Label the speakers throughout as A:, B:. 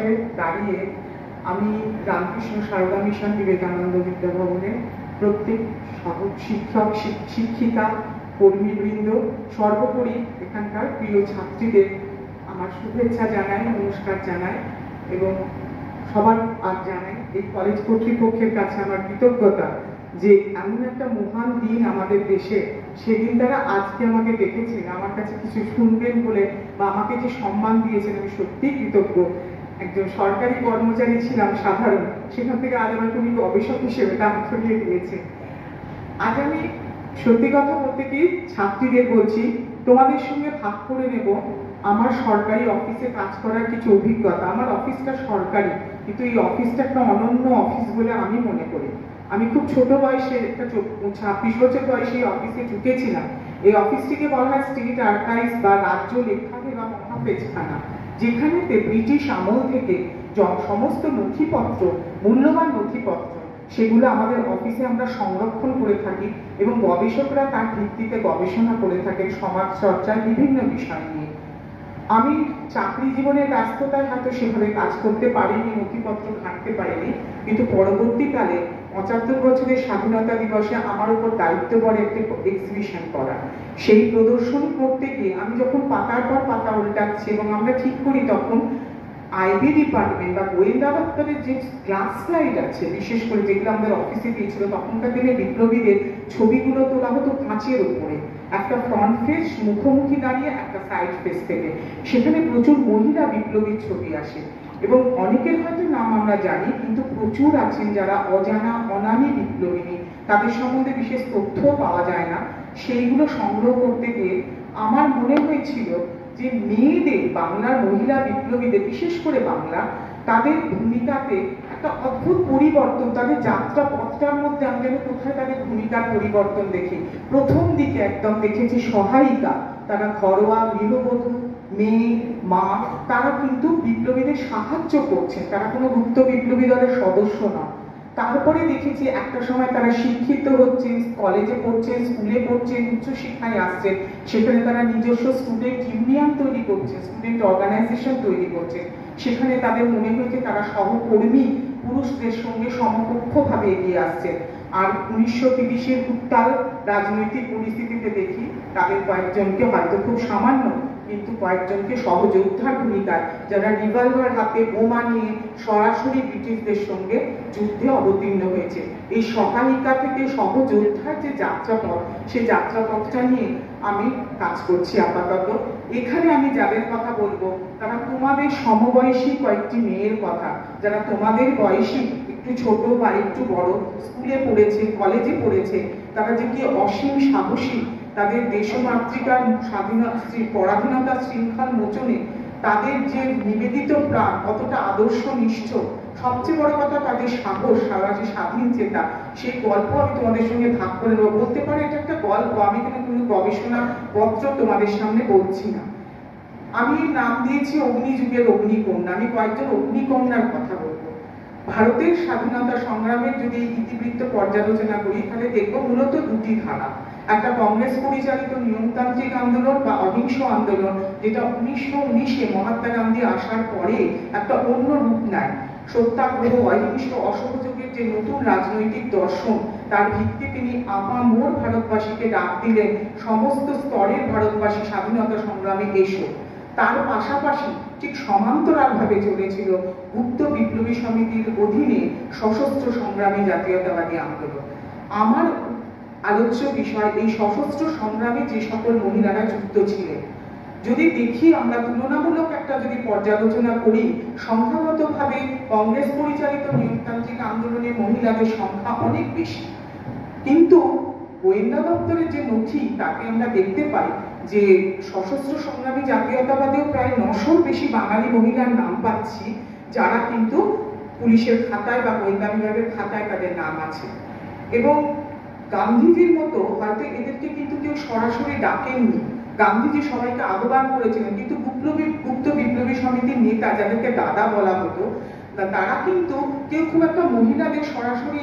A: পাশে দাঁড়িয়ে আমি রামকৃষ্ণ সারদা মিশন বিবেকানন্দ বিদ্যাভবনে প্রত্যেক শিক্ষক শিক্ষিকা কর্মীবৃন্দ সর্বোপরি এখানকার প্রিয় ছাত্রীদের আমার শুভেচ্ছা জানাই, নমস্কার জানাই এবং সবার আর জানাই এই কলেজ কর্তৃপক্ষের কাছে আমার কৃতজ্ঞতা যে এমন একটা মহান দিন আমাদের দেশে, সেদিন তারা আজকে আমাকে ডেকেছেন আমার কাছে কিছু শুনবেন বলে বা আমাকে যে সম্মান দিয়েছেন আমি সত্যিই কৃতজ্ঞ। একজন সরকারি কর্মচারী ছিলাম সাধারণ, সেখান থেকে আজ আমাকে উনি গবেষক হিসেবে দাম ছড়িয়ে দিয়েছে। আজ আমি সত্যি কথা বলতে কি ছাত্রীদের বলছি, তোমাদের সঙ্গে ভাগ করে নেব আমার সরকারি অফিসে কাজ করার কিছু অভিজ্ঞতা। আমার অফিসটা সরকারি, কিন্তু এই অফিসটা একটা অনন্য অফিস বলে আমি মনে করি। আমি খুব ছোট বয়সে একটা 26 বছর বয়সে এই অফিসে ঢুকেছিলাম। এই অফিসটিকে বলা হয় স্টেট আর্কাইভস বা রাজ্য লেখাকে বা মহাপেজখানা, যেখানেতে ব্রিটিশ আমল থেকে সমস্ত নথিপত্র, মূল্যবান নথিপত্র, সেগুলো আমাদের অফিসে আমরা সংরক্ষণ করে থাকি এবং গবেষকরা তার ভিত্তিতে গবেষণা করে থাকেন সমাজ চর্চার বিভিন্ন বিষয় নিয়ে। আমি চাকরি জীবনের ব্যস্ততায় হয়তো সেভাবে কাজ করতে পারিনি, নথিপত্র ঘাঁটতে পারিনি, কিন্তু পরবর্তীকালে 75 বছরের স্বাধীনতা দিবসে আমার উপর দায়িত্ব পড়ে একটি এক্সিবিশন করা। সেই প্রদর্শনী করতে গিয়ে আমি যখন পাতার পর পাতা উল্টাচ্ছি এবং আমরা ঠিক করি তখন আইবি ডিপার্টমেন্ট বা গোয়েন্দা দপ্তরের যে গ্লাস স্লাইড আছে, বিশেষ করে যেগুলো আমাদের অফিসে দিয়েছিল, তখনকার দিনে বিপ্লবীদের ছবিগুলো তোলা হতো কাঁচের উপরে, একটা ফ্রন্ট ফেস মুখোমুখি দাঁড়িয়ে, একটা সাইড ফেস থেকে। সেখানে প্রচুর মহিলা বিপ্লবীর ছবি আসে এবং অনেকের হয়তো নাম আমরা জানি, কিন্তু প্রচুর আছেন যারা অজানা অনামী বিপ্লবী, তাদের সম্বন্ধে বিশেষ তথ্য পাওয়া যায় না। সেইগুলো সংগ্রহ করতে গিয়ে আমার মনে হয়েছিল যে মেয়েদের, বাংলার মহিলা বিপ্লবীদের, বিশেষ করে বাংলা, তাদের ভূমিকাতে একটা অদ্ভুত পরিবর্তন, তাদের যাত্রা পথটার মধ্যে আমি যেন কোথায় তাদের ভূমিকার পরিবর্তন দেখি। প্রথম দিকে একদম দেখেছি সহায়িকা, তারা ঘরোয়া গৃহবধূ, মেয়ে, মা, তারা কিন্তু বিপ্লবীদের সাহায্য করছেন, তারা কোনো গুপ্ত বিপ্লবী দলের সদস্য না। তারপরে দেখেছি একটা সময় তারা শিক্ষিত হচ্ছেন, কলেজে পড়ছেন, স্কুলে পড়ছেন, উচ্চশিক্ষায় আসছেন, সেখানে তারা নিজস্ব স্টুডেন্ট ইউনিয়ন তৈরি করছে, স্টুডেন্ট অর্গানাইজেশন তৈরি করছে। সেখানে তাদের মনে হয়েছে তারা সহকর্মী পুরুষদের সঙ্গে সমকক্ষভাবে এগিয়ে আসছে। আর 1930-এর উত্তাল রাজনৈতিক পরিস্থিতিতে দেখি তাদের কয়েকজনকে, হয়তো খুব সামান্য, কিন্তু কয়েকজনকে সহযোদ্ধার ভূমিকায়, যারা রিভলভার হাতে বোমা নিয়ে সরাসরি ব্রিটিশদের সঙ্গে যুদ্ধে অবতীর্ণ হয়েছে। এই সহায়িকা থেকে সহযোদ্ধার যে যাত্রাপথ, সেই যাত্রাপথটা নিয়ে আমি কাজ করছি আপাতত। এখানে আমি যাদের কথা বলবো তারা তোমাদের সমবয়সী কয়েকটি মেয়ের কথা, যারা তোমাদের বয়সী, একটু ছোট বা একটু বড়, স্কুলে পড়েছে, কলেজে পড়েছে, তারা যে কি অসীম সাহসী, তাদের দেশমাতৃকার পরাধীনতা শৃঙ্খল মোচনে তাদের যে নিবেদিত প্রাণ কতটা আদর্শনিষ্ঠ, সবচেয়ে বড় কথা তাদের সাহস, সারা যে স্বাধীন চেতা, সেই গল্প আমি তোমাদের সঙ্গে ভাগ করে নেবো। বলতে পারে এটা একটা গল্প, আমি কোনো গবেষণা পত্র তোমাদের সামনে বলছি না। আমি নাম দিয়েছি অগ্নিযুগের অগ্নিকন্যা। আমি কয়েকজন অগ্নিকন্যার কথা বলবো। ভারতের স্বাধীনতা সংগ্রামের যদি ইতিবৃত্ত পর্যালোচনা করি তাহলে দেখবো মূলত দুটি ধারা। একটা কংগ্রেস পরিচালিত নিয়মতান্ত্রিক আন্দোলন বা অহিংস আন্দোলন, যেটা 1919-এ মহাত্মা গান্ধী আসার পরে একটা অন্য রূপ নেয়। সত্যাগ্রহ, অহিংস, অসহযোগের যে নতুন রাজনৈতিক দর্শন, তার ভিত্তিতে তিনি আপামর ভারতবাসীকে ডাক দিলেন, সমস্ত স্তরের ভারতবাসী স্বাধীনতা সংগ্রামে এসো। তার পাশাপাশি ঠিক সমান্তরালভাবে চলেছিল গুপ্ত বিপ্লবী সমিতির অধীনে সশস্ত্র সংগ্রামী জাতীয়তাবাদী আন্দোলন। আমার আলোচ্য বিষয় এই সশস্ত্র সংগ্রামে যে সকল মহিলারা যুক্ত ছিলেন। যদি দেখি আমরা তুলনামূলক একটা যদি পর্যালোচনা করি, সংখ্যাগতভাবে কংগ্রেস পরিচালিত নিয়মতান্ত্রিক আন্দোলনে মহিলাদের সংখ্যা অনেক বেশি, কিন্তু গোয়েন্দা দপ্তরের যে নথি তাকে আমরা দেখতে পাই যে সশস্ত্র সংগ্রামী জাতীয়তাবাদেও প্রায় 900-র বেশি বাঙালি মহিলার নাম পাচ্ছি, যারা কিন্তু পুলিশের খাতায় বা গোয়েন্দা বিভাগের খাতায় তাদের নাম আছে। এবং গান্ধীজির মতো হয়তো এদেরকে কিন্তু কেউ সরাসরি ডাকেননি, গান্ধীজি সবাইকে আহ্বান করেছিলেন, কিন্তু গুপ্ত বিপ্লবী সমিতির নেতা, যাদেরকে দাদা বলা হতো, তারা কিন্তু কেউ খুব একটা মহিলাদের সরাসরি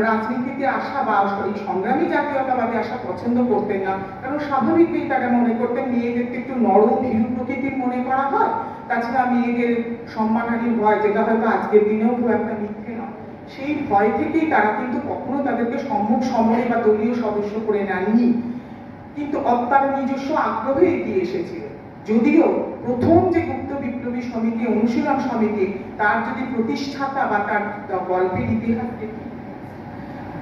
A: রাজনীতিতে আসা বা এই সংগ্রামী জাতীয়তাবাদে আসা পছন্দ করতেন না। কারণ স্বাভাবিকই তারা মনে করতেন মেয়েদেরকে একটু নরম ভীরু প্রকৃতির মনে করা হয়, তাছাড়া মেয়েদের সম্মানহানির ভয়, যেটা হয়তো আজকের দিনেও খুব একটা মিথ্যে নয়, সেই ভয় থেকেই তারা কিন্তু কখনো তাদেরকে সম্মুখ সমরে বা দলীয় সদস্য করে নেননি, কিন্তু তারা নিজস্ব আগ্রহে এগিয়ে এসেছিল। যদিও প্রথম যে গুপ্ত বিপ্লবী সমিতি, অনুশীলন সমিতি, তার যদি প্রতিষ্ঠাতা বা তার গল্পের ইতিহাস দেখি,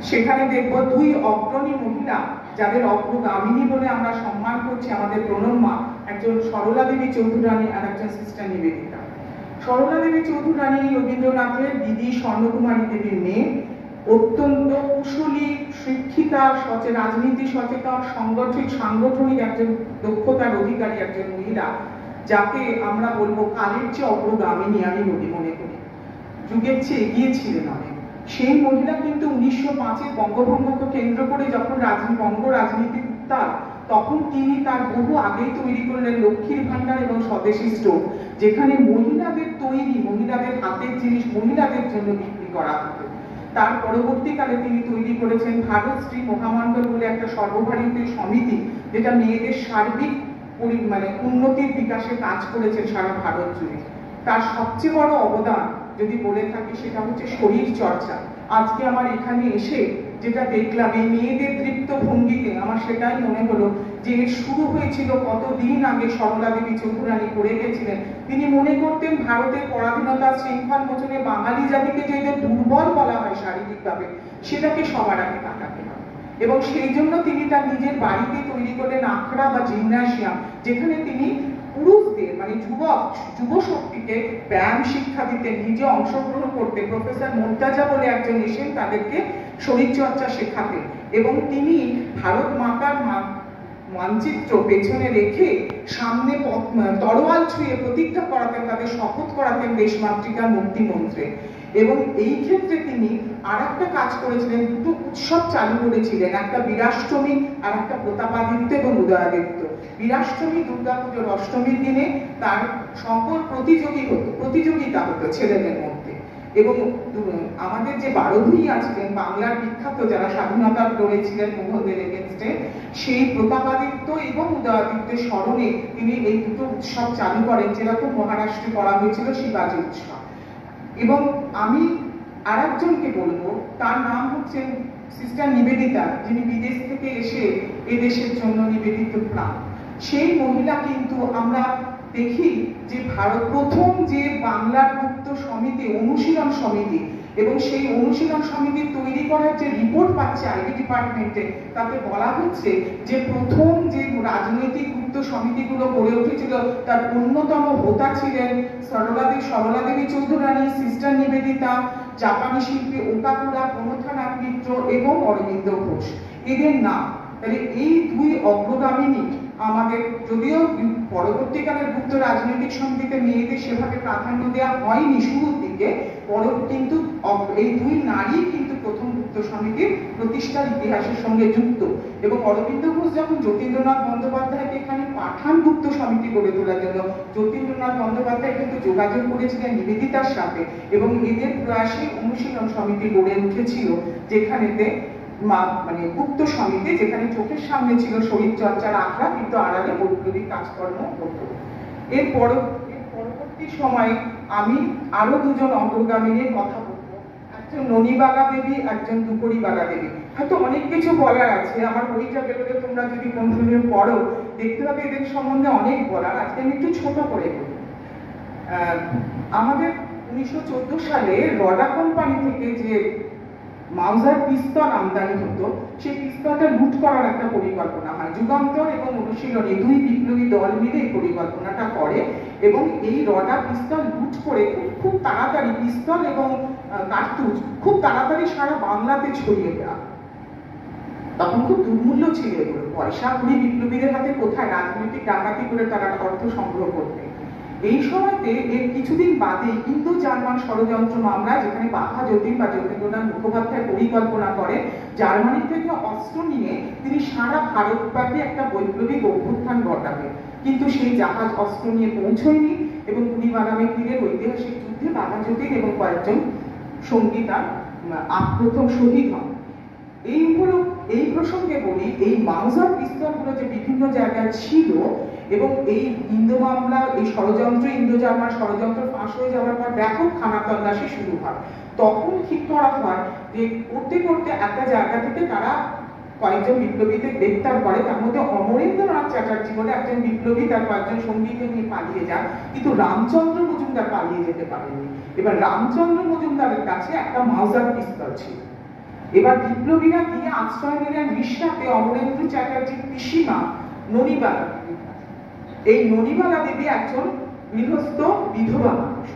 A: সেখানে দেখবো দুই অগ্রণী মহিলা যাদের অগ্রগামিনী বলে আমরা সম্মান করছি, আমাদের প্রণম্যা, একজন সরলা দেবী চৌধুরানী আর একজন সিস্টার নিবেদিতা। সরলা দেবী চৌধুরানী রবীন্দ্রনাথের দিদি স্বর্ণকুমারী দেবীর মেয়ে, অত্যন্ত কুশলী, শিক্ষিতা, রাজনীতি সচেতন, সাংগঠনিক একজন দক্ষতার অধিকারী একজন মহিলা, যাকে আমরা বলবো কালের চেয়ে অগ্রগামিনী আমি মনে করি, যুগের চেয়ে এগিয়ে ছিলেন অনেক। সেই মহিলা কিন্তু 1905-এ বঙ্গভঙ্গকে কেন্দ্র করে যখন বঙ্গ রাজনীতি উত্তাল, তখন তিনি তার বহু আগেই তৈরি করলেন লক্ষ্মীর ভান্ডার এবং স্বদেশী স্টোর, যেখানে মহিলাদের তৈরি, মহিলাদের হাতের জিনিস মহিলাদের জন্য বিক্রি করা হতো। তার পরবর্তীকালে তিনি তৈরি করেছেন ভারতশ্রী মহামণ্ডল বলে একটা সর্বভারতীয় সমিতি, যেটা মেয়েদের সার্বিক উন্নতির বিকাশে কাজ করেছেন সারা ভারত জুড়ে। তার সবচেয়ে বড় অবদান যদি বলে থাকি, সেটা হচ্ছে শরীর চর্চা। আজকে আমার এখানে এসে যেটা দেখলাম এই মেয়েদের দৃপ্ত ভঙ্গিতে, আমার সেটাই মনে হলো যে শুরু হয়েছিল কতদিন আগে সরলা দেবী চৌধুরানী করে গেছিলেন। তিনি মনে করতেন ভারতের পরাধীনতা শৃঙ্খল মোচনে বাঙালি জাতিকে যে দুর্বল বলা হয় শারীরিকভাবে, সেটাকে সবার আগে কাটাতে হবে, এবং সেই জন্য তিনি তার নিজের বাড়িতে তৈরি করলেন আখড়া বা জিমনাসিয়াম, যেখানে তিনি পুরুষদের যুব শক্তিকে ব্যায়াম শিক্ষা দিতে, নিজে অংশগ্রহণ করতে। প্রফেসর মোর্তাজা বলে একজন এসেন তাদেরকে শরীরচর্চা শেখাতেন, এবং তিনি ভারত মাতার মানচিত্র পেছনে রেখে সামনে তরোয়াল ছুঁয়ে প্রতিজ্ঞা করাতেন, তাদের শপথ করাতেন দেশমাতৃকার মুক্তি মন্ত্রে। এবং এই ক্ষেত্রে তিনি আর একটা কাজ করেছিলেন, দুটো উৎসব চালু করেছিলেন, একটা বীরাষ্টমী আর একটা প্রতাপাদিত্য এবং উদয়াদিত্য। বীরাষ্টমী দুর্গাপুজোর অষ্টমীর দিনে তার সকল প্রতিযোগিতা হতো ছেলেদের মধ্যে, এবং আমাদের যে বারোভূমি আছিলেন বাংলার বিখ্যাত, যারা স্বাধীনতা লড়েছিলেন মুঘলদের এগেনস্টে, সেই প্রতাপাদিত্য এবং উদয়াদিত্যের স্মরণে তিনি এই দুটো উৎসব চালু করেন, যেরকম মহারাষ্ট্রে করা হয়েছিল শিবাজী উৎসব। এবং আমি আর একজনকে বলবো, তার নাম হচ্ছে সিস্টার নিবেদিতা, যিনি বিদেশ থেকে এসে এদেশের জন্য নিবেদিত প্রাণ। সেই মহিলা কিন্তু আমরা দেখি যে প্রথম যে বাংলার গুপ্ত সমিতি, অনুশীলন সমিতি, এবং সেই অনুশীলন সমিতি তৈরি করার যে রিপোর্ট পাচ্ছে আইবি ডিপার্টমেন্টে, তাতে বলা হচ্ছে যে প্রথম যে রাজনৈতিক গুপ্ত সমিতিগুলো গড়ে উঠেছিল তার অন্যতম হোতা ছিলেন সরলা দেবী চৌধুরানী, সিস্টার নিবেদিতা, জাপানি শিল্পী ওকাকুরা, প্রমথনাথ মিত্র এবং অরবিন্দ ঘোষ, এদের নাম। তাহলে এই দুই অগ্রগামিনী আমাদের, যদিও পরবর্তীকালের গুপ্ত রাজনৈতিক সমিতিতে মেয়েদের সেভাবে প্রাধান্য দেওয়া হয়নি শুরুর দিকে, কিন্তু এই দুই নারী কিন্তু প্রথম গুপ্ত সমিতির প্রতিষ্ঠার ইতিহাসের সঙ্গে যুক্ত। এবং অরবিন্দ ঘোষ যখন যতীন্দ্রনাথ বন্দ্যোপাধ্যায়কে এখানে পাঠান গুপ্ত সমিতি গড়ে তোলার জন্য, যতীন্দ্রনাথ বন্দ্যোপাধ্যায় কিন্তু যোগাযোগ করেছিলেন নিবেদিতার সাথে, এবং এদের প্রয়াসে অনুশীলন সমিতি গড়ে উঠেছিল, যেখানেতে গুপ্ত সমিতি, যেখানে চোখের সামনে ছিল শরীর চর্চার আখড়া, কিন্তু আড়ালে বৈপ্লবিক কাজকর্ম হতো। এর পরবর্তী সময়ে আমি আরো দুজন অগ্রগামিনীর কথা বলবো, একজন ননিবালা দেবী, একজন দুপুরিবালা দেবী। হয়তো অনেক কিছু বলার আছে, আমার বইটা বেরোলে তোমরা যদি কন্টিনিউ পড়ো দেখতে পাবে এদের সম্বন্ধে অনেক বলার। আজকে আমি একটু ছোট করে বলি। আমাদের 1914 সালে রডা কোম্পানি থেকে যে মাউজার পিস্তল আমদানি হতো, সেই পিস্তলটা লুট করার একটা পরিকল্পনা হয়। যুগান্তর এবং অনুশীলনী দুই বিপ্লবী দল মিলে এই পরিকল্পনাটা করে, এবং এই রডা পিস্তল লুট করে খুব তাড়াতাড়ি পিস্তল এবং কার্তুজ খুব তাড়াতাড়ি সারা বাংলাতে ছড়িয়ে দেওয়া। তখন খুব দুর্মূল্য ছিল এগুলো, পয়সা কুড়ি বিপ্লবীদের হাতে কোথায়, রাজনৈতিক ডাকাতি করে তারা অর্থ সংগ্রহ করতে। এই সময়তে এর কিছুদিন বাদে ইন্দো জার্মান ষড়যন্ত্র মামলা, যেখানে বাঘা যতীন বা যতীন্দ্রনাথ মুখোপাধ্যায় পরিকল্পনা করে জার্মানি থেকে অস্ত্র নিয়ে তিনি সারা ভারতব্যাপী একটা বৈপ্লবিক অভ্যুত্থান ঘটাবে, কিন্তু সেই জাহাজ অস্ত্র নিয়ে পৌঁছয়নি, এবং কুড়িমারামে তীরের ঐতিহাসিক যুদ্ধে বাঘা যতীন এবং কয়েকজন সঙ্গী তার প্রথম শহীদ হন। এই প্রসঙ্গে বলি, এই মাউজার পিস্তলগুলো যে বিভিন্ন জায়গায় ছিল, এবং এই ইন্দো মামলা, এই ষড়যন্ত্র, ইন্দো জার্মান ষড়যন্ত্র ফাঁস হয়ে যাওয়ার পর ব্যাপক খানা তল্লাশি শুরু হয়। তখন ঠিক করা হয় যে করতে করতে একটা জায়গা থেকে তারা কয়েকজন বিপ্লবীদের গ্রেপ্তার করে, তার মধ্যে অমরেন্দ্রনাথ চ্যাটার্জি বলে একজন বিপ্লবী তার কয়েকজন সঙ্গীকে নিয়ে পালিয়ে যান, কিন্তু রামচন্দ্র মজুমদার পালিয়ে যেতে পারেননি। এবার রামচন্দ্র মজুমদারের কাছে একটা মাউজার পিস্তল ছিল। এবার বিপ্লবীরা গিয়ে আশ্রয় নিলেন রিষড়াতে অমরেন্দ্র চ্যাটার্জির পিসিমা ননিবালা দেবী। এই ননিবালা দেবী একজন গৃহস্থ বিধবা মানুষ,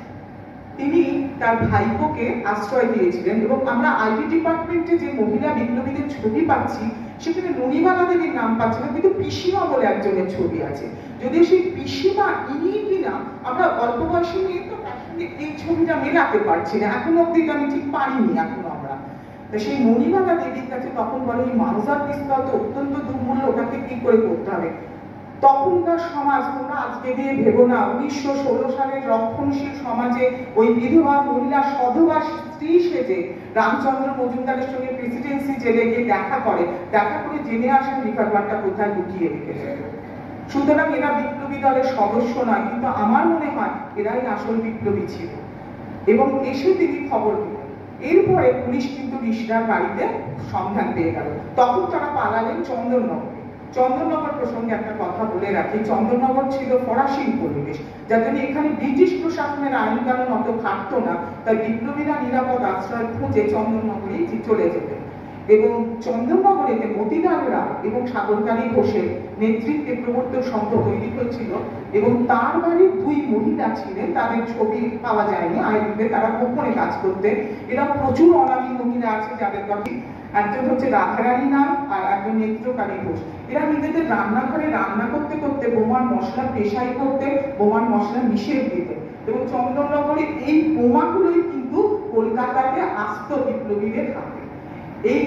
A: তিনি তার ভাইপোকে আশ্রয় দিয়েছিলেন। এবং আমরা আইটি ডিপার্টমেন্টে যে মহিলা বিপ্লবীদের ছবি পাচ্ছি সেখানে ননিবালা দেবীর নাম পাচ্ছি না, কিন্তু পিসিমা বলে একজনের ছবি আছে। যদিও সেই পিসিমা ইনি কিনা আমরা অল্প বয়সী নিয়ে তো তার সঙ্গে এই ছবিটা মেলাতে পারছি না, এখনো অব্দি আমি ঠিক পারিনি এখনো আমরা। সেই ননিবালা দেবীর কাছে তখন বলে এই মাউজার পিস্তল তো অত্যন্ত দুর্মূল্য, ওটাকে কি করে করতে হবে। তখনকার সমাজ, তোমরা আজকে দিয়ে ভেবো না, 1916 সালের রক্ষণশীল সমাজে ওই বিধবা মহিলা সধবা স্ত্রী সেজে রামচন্দ্র মজুমদারের সঙ্গে প্রেসিডেন্সি জেলে গিয়ে দেখা করে জেনে আসেন রিভলভারটা কোথায় লুকিয়ে রেখেছে। সুতরাং এরা বিপ্লবী দলের সদস্য নয়, কিন্তু আমার মনে হয় এরাই আসল বিপ্লবী ছিল। এবং এসে তিনি খবর দিলেন। এরপরে পুলিশ কিন্তু রিষড়ার বাড়িতে সন্ধান পেয়ে গেল। তখন তারা পালালেন চন্দননগরে। চন্দননগর প্রসঙ্গে একটা কথা বলে রাখি, চন্দননগর ছিল ফরাসির পরিবেশ, যার জন্য এখানে ব্রিটিশ প্রশাসনের আইন কানুন অত খাটতো না, তাই বিপ্লবীরা নিরাপদ আশ্রয় খুঁজে চন্দননগরেই চলে যেতেন। এবং চন্দননগরেতে মতিলাল রায় এবং সাগরকালী ঘোষের নেতৃত্বে প্রবর্তক সংঘ তৈরি হয়েছিল, এবং তার বাড়ির দুই মহিলা ছিলেন, তাদের ছবি পাওয়া যায়নি আইডিতে, তারা গোপনে কাজ করতেন। এরা প্রচুর অনামী মহিলা আছে যাদের কথা, একজন হচ্ছে রাধারানী নাম আর একজন নেত্রকালী ঘোষ। এরা নিজেদের রান্নাঘরে রান্না করতে করতে বোমার মশলা পেশাই করতে, বোমার মশলা মিশিয়ে দিতেন। এবং চন্দননগরে এই বোমাগুলোই কিন্তু কলকাতাতে আসত বিপ্লবীদের হাতে। এই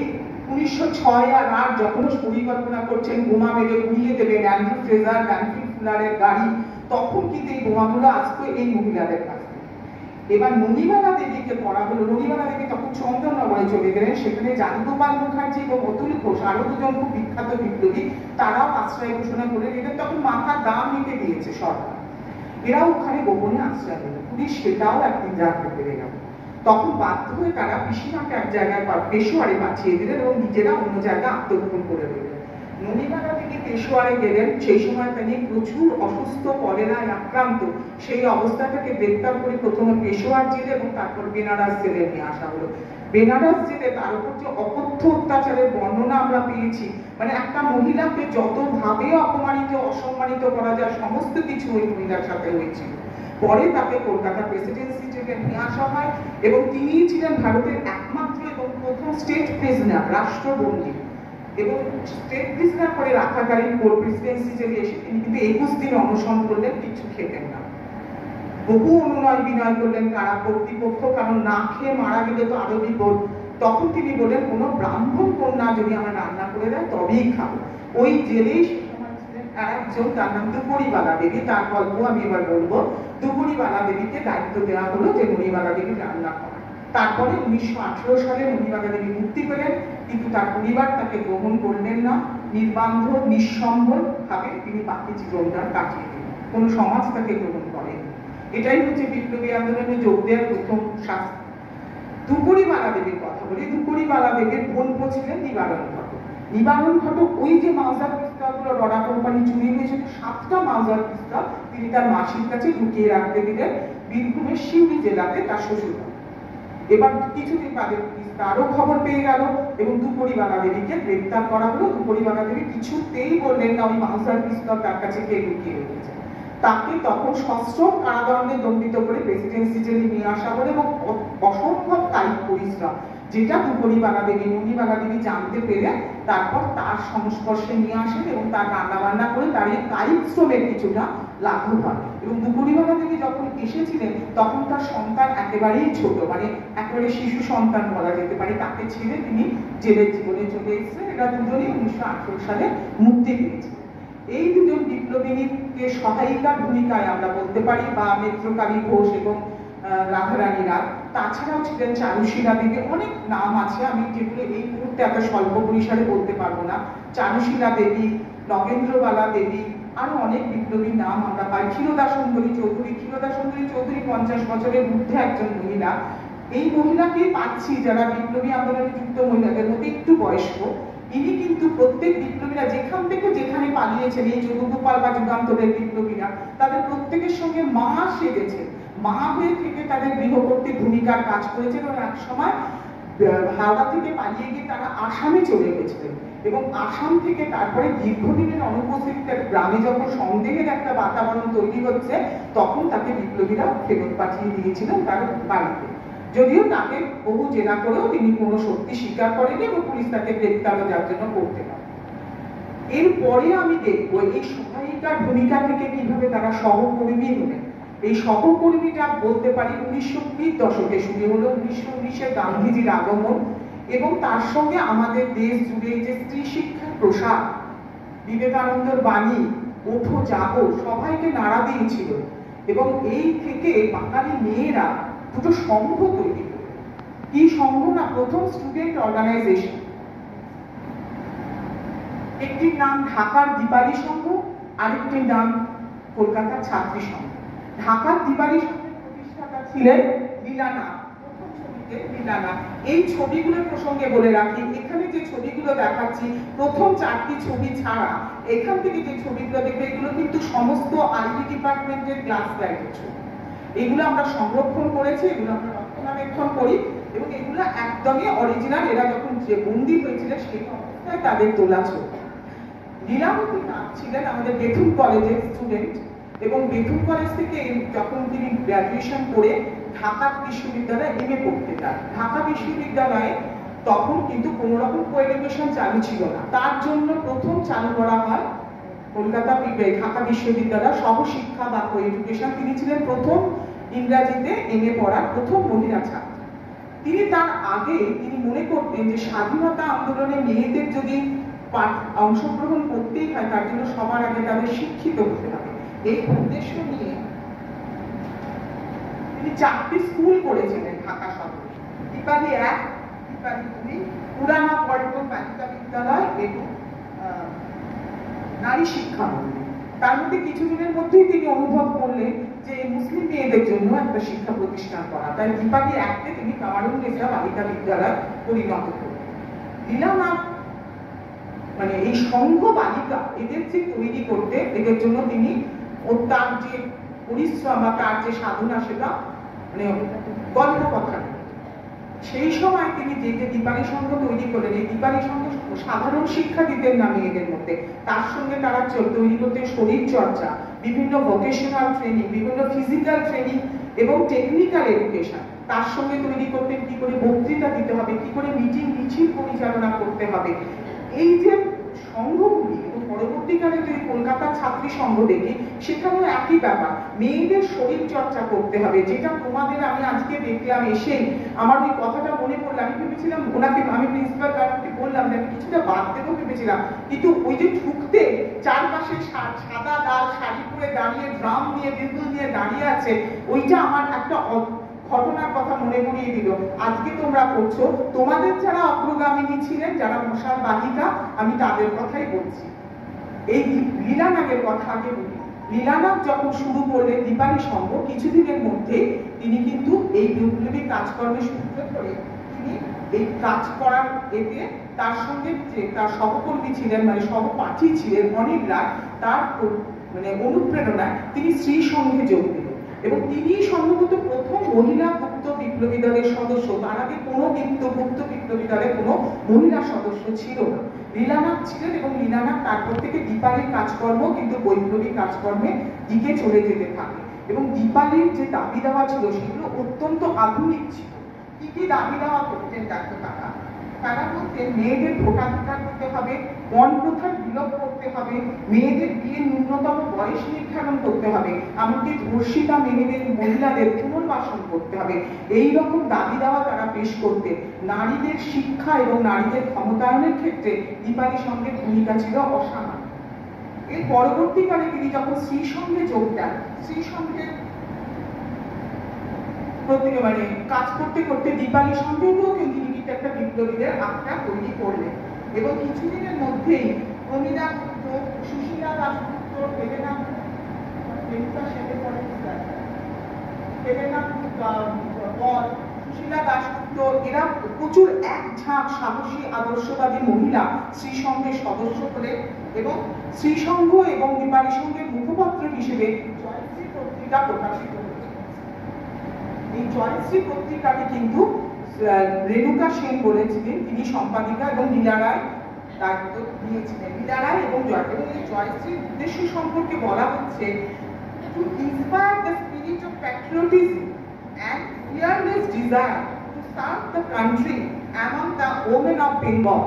A: 1906 আর 8 যখন পরিকল্পনা করছেন বোমা মেরে উড়িয়ে দেবেন অ্যান্ড্রু ফ্রেজার, ড্যানফিল্ড ফুলারের গাড়ি, তখন কিন্তু এই বোমাগুলো আসতো এই মহিলাদের কাছে। এবার ননিবালা দেবীকে পড়া হলো। ননিবালা দেবী তখন চন্দননগরে চলে গেলেন, সেখানে জানগোপাল মুখার্জি এবং অতুল ঘোষ আরো দুজন খুব বিখ্যাত বিপ্লবী, তারাও আশ্রয় ঘোষণা করে এদের তখন মাথার দাম নিতে দিয়েছে সরকার। এরাও ওখানে গোপনে আশ্রয় নিল। পুলিশ সেটাও একদিন জানতে পেরে গেল। তখন বাধ্য হয়ে তারা পিসিমাকে এক জায়গায় পেশোয়ারে পাঠিয়ে দিলেন এবং নিজেরা অন্য জায়গায় আত্মগোপন করে দিলেন। ননিবালা দেবী পেশোয়ারে গেলেন, সেই সময় তিনি প্রচুর অসুস্থ, কলেরায় আক্রান্ত। সেই অবস্থাটাকে গ্রেপ্তার করে প্রথমে পেশোয়ার জেলে এবং তারপর বেনারস জেলে নিয়ে আসা হলো। বেনারস জেলে তার উপর যে অকথ্য অত্যাচারের বর্ণনা আমরা পেয়েছি, মানে একটা মহিলাকে যতভাবে অপমানিত অসম্মানিত করা যায় সমস্ত কিছু ওই মহিলার সাথে হয়েছিল। পরে তাকে কলকাতা প্রেসিডেন্সি জেলে নিয়ে আসা হয় এবং তিনি ছিলেন ভারতের একমাত্র এবং প্রথম স্টেট প্রিজনার, রাষ্ট্রবন্দী। এবং স্টেট প্রিজনার করে রাখাকালীন প্রেসিডেন্সি জেলে এসে তিনি কিন্তু 21 দিন অনশন করলেন, কিছু খেতেন না। বহু অনুনয় বিনয় করলেন কারা কর্তৃপক্ষ, কারণ না খেয়ে মারা গেলে তো আরো বিপদ। তখন তিনি বললেন কোনো ব্রাহ্মণ কন্যা যদি আমার রান্না করে দেয় তবেই খাবো। ওই জেলেই একজন, তার নাম দুপুরিবালা দেবী, তার গল্প আমি এবার বলবো। দুপুরিবালা দেবীকে দায়িত্ব দেওয়া হলো যে ননিবালা দেবী রান্না করা। তারপরে 1918 সালে ননিবালা দেবী মুক্তি পেলেন, কিন্তু তার পরিবার তাকে গ্রহণ করলেন না। নির্বান্ধ নিঃসম্বল ভাবে তিনি বাকি জীবনটা কাটিয়ে দিলেন, কোনো সমাজ তাকে গ্রহণ করেনি। এটাই হচ্ছে বিপ্লবী আন্দোলনে যোগ দেওয়ার প্রথম শাস্তি। দুপুরিবালা দেবীর কথা বলি। দুপুরিবালা দেবীর বোনপো ছিলেন নিবারণ ঘটক। নিবারণ ঘটক ওই যে মাউজার পিস্তলগুলো রডা কোম্পানি চুরি হয়েছিল, 7টা মাউজার পিস্তল তিনি তার মাসির কাছে লুকিয়ে রাখতে দিলেন বীরভূমের সিউড়ি জেলাতে তার শ্বশুর। এবার কিছুদিন বাদে তারও খবর পেয়ে গেল এবং দুপুরিবালা দেবীকে গ্রেপ্তার করা হলো। দুপুরিবালা দেবী কিছুতেই বললেন না ওই মাউজার পিস্তল তার কাছে কে লুকিয়ে রেখেছে। তাকে তখন সশ্রম কারাদণ্ডে দণ্ডিত করে প্রেসিডেন্সি জেলে নিয়ে আসা হলো এবং অসম্ভব কায়িক পরিশ্রম, যেটা দুপুরিবালা দেবী, ননিবালা দেবী জানতে পেরে তারপর তার সংস্পর্শে নিয়ে আসেন এবং তার রান্না বান্না করে তার এই কায়িক শ্রমের কিছুটা লাঘব হয়। এবং দুপুরিবালা দেবী যখন এসেছিলেন তখন তার সন্তান একেবারেই ছোট, মানে একেবারে শিশু সন্তান বলা যেতে পারে, তাকে ছেড়ে তিনি জেলের জীবনে চলে এসেছেন। এরা দুজনেই 1918 সালে মুক্তি পেয়েছিলেন। এই দুজন বিপ্লবীকে সহায়িকার ভূমিকায় আমরা বলতে পারি, বা নেত্রকালী ঘোষ এবং রাধারানী রায়। তাছাড়াও ছিলেন চারুশীলা দেবী, অনেক নাম আছে আমি যেগুলো এই মুহূর্তে এত স্বল্প পরিসরে বলতে পারবো না। চারুশীলা দেবী, নগেন্দ্রবালা দেবী, আরো অনেক বিপ্লবীর নাম আমরা পাই। ক্ষীরোদা সুন্দরী চৌধুরী। ক্ষীরোদা সুন্দরী চৌধুরী 50 বছরের ঊর্ধ্বে একজন মহিলা। এই মহিলাকে পাচ্ছি যারা বিপ্লবী আন্দোলনে যুক্ত মহিলাদের মধ্যে একটু বয়স্ক। ইনি কিন্তু প্রত্যেক বিপ্লবীরা যেখান থেকে যেখানে পালিয়েছেন, এই যদুগোপাল বা যুগান্তরের বিপ্লবীরা, তাদের প্রত্যেকের সঙ্গে মা সেজেছে, মা হয়ে থেকে তাদের গৃহকর্ত্রী ভূমিকার কাজ করেছেন। এবং এক সময় হাওড়া থেকে পালিয়ে গিয়ে তারা আসামে চলে গেছিলেন এবং আসাম থেকে তারপরে দীর্ঘদিনের অনুপস্থিতিতে গ্রামে যখন সন্দেহের একটা বাতাবরণ তৈরি হচ্ছে, তখন তাকে বিপ্লবীরা ফেরত পাঠিয়ে দিয়েছিলেন তার বাড়িতে। যদিও তাকে বহু জেরা করেও তিনি কোনো সত্যি স্বীকার করেনি এবং পুলিশ তাকে গ্রেপ্তারও যার জন্য করতে পারে। এরপরে আমি দেখবো এই সহায়িকার ভূমিকা থেকে কিভাবে তারা সহকর্মী হলেন। এই সহকর্মীটা বলতে পারি 1920 দশকে শুরু হলো। 1919-এ গান্ধীজির আগমন এবং তার সঙ্গে আমাদের দেশ জুড়ে যে স্ত্রী শিক্ষার প্রসার, বিবেকানন্দর বাণী ওঠো জাগো সবাইকে নাড়া দিয়েছিল। এবং এই থেকে বাঙালি মেয়েরা দুটো সংঘ তৈরি করে। কি সংঘ না, প্রথম স্টুডেন্ট অর্গানাইজেশন, একটির নাম ঢাকার দীপালি সংঘ, আরেকটির নাম কলকাতার ছাত্রী সংঘ। ঢাকার দীপালি সংঘের প্রতিষ্ঠাতা ছিলেন লীলানাথ। প্রথম ছবিতে লীলানাথ। এই ছবিগুলোর প্রসঙ্গে বলে রাখি, এখানে যে ছবিগুলো দেখাচ্ছি প্রথম 4টি ছবি ছাড়া এখান থেকে যে ছবিগুলো দেখবে এগুলো কিন্তু সমস্ত আইটি ডিপার্টমেন্টের গ্লাস লাইটের ছবি। এগুলো আমরা সংরক্ষণ করেছি, এগুলো আমরা রক্ষণাবেক্ষণ করি এবং এগুলো একদমই অরিজিনাল। এরা যখন যে বন্দী হয়েছিল সেই অবস্থায় তাদের তোলা ছবি। লীলাবতী নাথ ছিলেন আমাদের বেথুন কলেজের স্টুডেন্ট এবং বেথুন কলেজ থেকে যখন তিনি গ্র্যাজুয়েশন করে ঢাকা বিশ্ববিদ্যালয়ে এমএ পড়তে যান। ঢাকা বিশ্ববিদ্যালয়ে তখন কিন্তু কোনো রকম কোএডুকেশন চালু ছিল না। তার জন্য প্রথম চালু করা হয় কলকাতা ঢাকা বিশ্ববিদ্যালয় সহশিক্ষা বা কোএডুকেশন। তিনি ছিলেন প্রথম ইংরাজিতে এমএ পড়ার প্রথম মহিলা ছাত্র। তিনি তার আগে তিনি মনে করতেন যে স্বাধীনতা আন্দোলনে মেয়েদের যদি অংশগ্রহণ করতেই হয় তার জন্য সবার আগে তাদের শিক্ষিত হতে হবে। এই উদ্দেশ্য নিয়ে তিনি 4টি স্কুল করেছিলেন ঢাকা শহরে। দীপালি 1, দীপালি 2, পুরানা পল্টন বালিকা বিদ্যালয় এবং নারী শিক্ষা মন্দির। তার মধ্যে কিছুদিনের মধ্যেই তিনি অনুভব করলেন যে মুসলিম মেয়েদের জন্য একটা শিক্ষা প্রতিষ্ঠান করা। তাই দীপালি 1-তে তিনি কামারুন্নেসা বালিকা বিদ্যালয় পরিণত করলেন। লীলানাথ মানে এই সংঘ বালিকা এদের যে তৈরি করতে, এদের জন্য তিনি তার যে পরিশ্রম বা তার যে সাধনা সেটা মানে গল্প কথা। সেই সময় তিনি যে দীপালি সংঘ তৈরি করলেন, এই দীপালি সংঘ সাধারণ শিক্ষা দিতেন না মেয়েদের মধ্যে, তার সঙ্গে তারা তৈরি করতেন শরীর চর্চা, বিভিন্ন ভোকেশনাল ট্রেনিং, বিভিন্ন ফিজিক্যাল ট্রেনিং এবং টেকনিক্যাল এডুকেশন। তার সঙ্গে তৈরি করতেন কি করে বক্তৃতা দিতে হবে, কি করে মিটিং মিছিল পরিচালনা করতে হবে। এই যে সংঘগুলি এবং পরবর্তীকালে যদি কলকাতার ছাত্রী সংঘ দেখি সেখানেও একই ব্যাপার, মেয়েদের শরীর চর্চা করতে হবে। যেটা তোমাদের আমি আজকে দেখলাম এসেই আমার ওই কথাটা মনে পড়লো। আমি ভেবেছিলাম ওনাকে, আমি প্রিন্সিপাল ম্যাডামকে বললাম যে আমি কিছুটা বাদ দেবো ভেবেছিলাম, কিন্তু ওই যে ঢুকতে চারপাশে সাদা লাল শাড়ি পরে দাঁড়িয়ে ড্রাম নিয়ে বিন্দু নিয়ে দাঁড়িয়ে আছে, ওইটা আমার একটা ঘটনার কথা মনে করিয়ে দিল। আজকে তোমরা করছো, তোমাদের যারা অগ্রগামিনী ছিলেন, যারা মশাল বাহিকা, আমি তাদের কথাই বলছি। এই লীলানাথের কথা আগে বলি। লীলানাথ যখন শুরু করলেন দীপালি সংঘ, কিছুদিনের মধ্যে তিনি কিন্তু এই বিপ্লবী কাজকর্মে সূত্র করে তিনি এই কাজ করার এতে তার সঙ্গে যে তার সহকর্মী ছিলেন মানে সহপাঠী ছিলেন অনেকরা, তার মানে অনুপ্রেরণায় তিনি স্ত্রী সংঘে যোগ দিলেন এবং তিনি সম্ভবত প্রথম মহিলা ভুক্ত বিপ্লবী দলের সদস্য। তার আগে কোনো ভুক্ত বিপ্লবী দলে কোনো মহিলা সদস্য ছিল না। লীলানাথ ছিলেন এবং লীলানাথ তারপর থেকে দীপালির কাজকর্ম কিন্তু বৈপ্লবিক কাজকর্মের দিকে চলে যেতে থাকে এবং দীপালির যে দাবি দেওয়া ছিল সেগুলো অত্যন্ত আধুনিক ছিল। কি কি দাবি দেওয়া করতেন দেখো তারা? তারা বলতেন মেয়েদের ভোটাধিকার করতে হবে, বন প্রথার বিলোপ করতে হবে, মেয়েদের বিয়ের ন্যূনতম বয়স নির্ধারণ করতে হবে, এমনকি ধর্ষিতা মেয়েদের মহিলাদের পুনর্বাসন করতে হবে। এই রকম দাবি দেওয়া তারা পেশ করতেন। নারীদের শিক্ষা এবং নারীদের ক্ষমতায়নের ক্ষেত্রে দীপালি সংঘের ভূমিকা ছিল অসামান্য। এর পরবর্তীকালে তিনি যখন স্ত্রী সংঘে যোগ দেন, স্ত্রী সংঘের মানে কাজ করতে করতে দীপালি সংঘেও কিন্তু একটা বিপ্লবীদের আখড়া তৈরি করলেন এবং কিছুদিনের মধ্যেই প্রমীলা গুপ্ত, সুশীলা দাশগুপ্ত তোর হেলেনা রেণুকা সেনের পরে হেলেনা বল, সুশীলা দাশগুপ্ত, এরা প্রচুর এক ঝাঁক সাহসী আদর্শবাদী মহিলা শ্রী সংঘের সদস্য হলেন এবং শ্রী সংঘ এবং নেপালি সংঘের মুখপাত্র হিসেবে জয়শ্রী পত্রিকা প্রকাশিত হয়েছে। এই জয়শ্রী পত্রিকাটি কিন্তু রেণুকা সেন বলেছিলেন, তিনি সম্পাদিকা, এবং লীলা রায় দায়িত্ব দিয়েছিলেন। লীলা রায় এবং এই জয়শ্রীর উদ্দেশ্য সম্পর্কে বলা হচ্ছে, to inspire the spirit of patriotism and fearless desire to serve the country among the women of Bengal.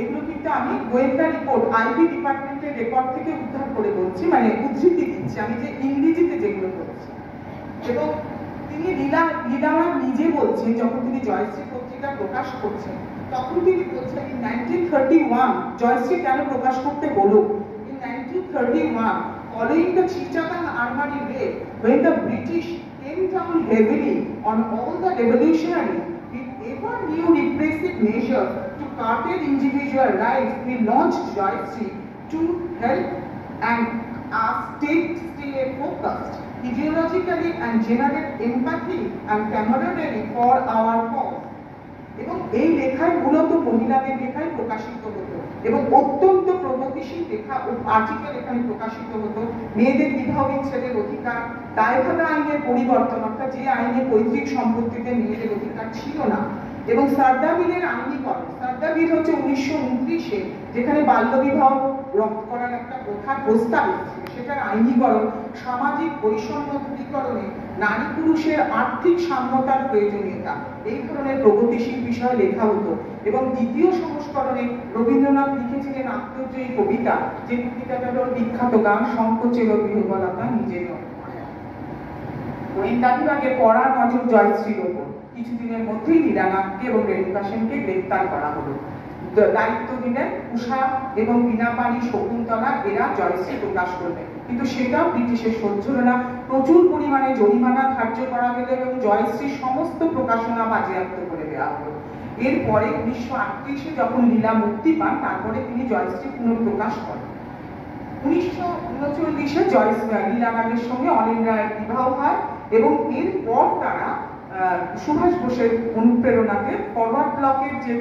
A: এগুলো কিন্তু আমি গোয়েন্দা রিপোর্ট আইবি ডিপার্টমেন্টের রেকর্ড থেকে উদ্ধার করে বলছি, মানে উদ্ধৃতি দিচ্ছি আমি যে ইংরেজিতে যেগুলো বলছি। এবং তিনি লীলা নিজে বলছেন, যখন তিনি জয়শ্রী পত্রিকা প্রকাশ করছেন তখন তিনি বলছেন, in 1931 জয়শ্রী কেন প্রকাশ করতে হলো? In 1931, following the Chittagong Armory raid, when the British came down heavily on all the revolutionaries with ever new repressive measures to curtail individual rights, we launched Jayashree to help and stay focused, ideologically and generate empathy and camaraderie for our cause. এবং এই লেখায় মূলত মহিলাদের লেখায় প্রকাশিত হতো এবং অত্যন্ত প্রগতিশীল লেখা ও আর্টিকেল এখানে প্রকাশিত হতো। মেয়েদের বিবাহ বিচ্ছেদের অধিকার, দায়ভাতা আইনের পরিবর্তন, অর্থাৎ যে আইনে পৈতৃক সম্পত্তিতে মেয়েদের অধিকার ছিল না, এবং সারদা বিলের আইনীকরণ। সারদা বিল হচ্ছে 1929-এ, যেখানে বাল্যবিবাহ রদ করার একটা প্রথার প্রস্তাব এসেছিল, সেটার আইনীকরণ, সামাজিক বৈষম্য দূরীকরণে নারী পুরুষের আর্থিক সাম্যতার প্রয়োজনীয়তা, এই ধরনের প্রগতিশীল বিষয় লেখা হতো। এবং দ্বিতীয় সংস্করণে রবীন্দ্রনাথ লিখেছিলেন আত্মজয়ী কবিতা, যে কবিতাটা হল বিখ্যাত গান সংকোচের গৃহবলতা নিজের। গোয়েন্দা বিভাগে কড়া নজর জয়শ্রীর ওপর। কিছুদিনের মধ্যেই লীলানাথকে এবং রেণুকা সেনকে গ্রেফতার করা হলো। দায়িত্ব দিলেন উষা এবং বীণাপাণি, শকুন্তলা, এরা জয়শ্রী প্রকাশ করবে, কিন্তু সেটাও ব্রিটিশের সহ্য হলো না। প্রচুর পরিমাণে জরিমানা ধার্য করা হলো এবং জয়শ্রীর সমস্ত প্রকাশনা বাজেয়াপ্ত করে দেওয়া হলো। এরপরে 1938-এ যখন লীলা মুক্তি পান, তারপরে তিনি জয়শ্রী পুনঃপ্রকাশ করেন। 1939-এ লীলা রায়ের সঙ্গে অনিল রায়ের বিবাহ হয় এবং এরপর তারা সুভাষ বোসের অনুপ্রেরণাতে ফরওয়ার্ড ব্লকের যে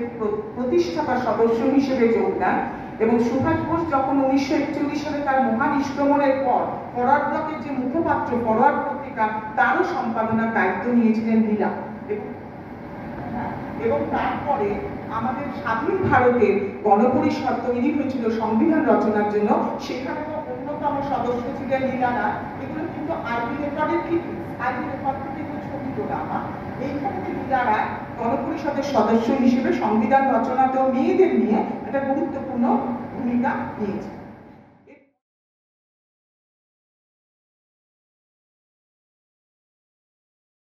A: প্রতিষ্ঠাতা সদস্য হিসেবে যোগ দেন, এবং সুভাষ বোস যখন 1941 সালে তার মহানিষ্ক্রমণের পর ফরওয়ার্ড ব্লকের যে মুখপাত্র ফরওয়ার্ড পত্রিকা, তারও সম্পাদনার দায়িত্ব নিয়েছিলেন লীলা। এবং তারপরে আমাদের স্বাধীন ভারতের গণপরিষদ তৈরি হয়েছিল সংবিধান রচনার জন্য, সেখানে অন্যতম সদস্য ছিলেন লীলা রায়। এগুলো কিন্তু আইবি রেকর্ডের ঠিক আইবি রেকর্ড থেকে ছবি তোলা আমার। এইখানে লীলা রায় গণপরিষদের সদস্য হিসেবে সংবিধান রচনাতেও মেয়েদের নিয়ে একটা গুরুত্বপূর্ণ ভূমিকা নিয়েছে।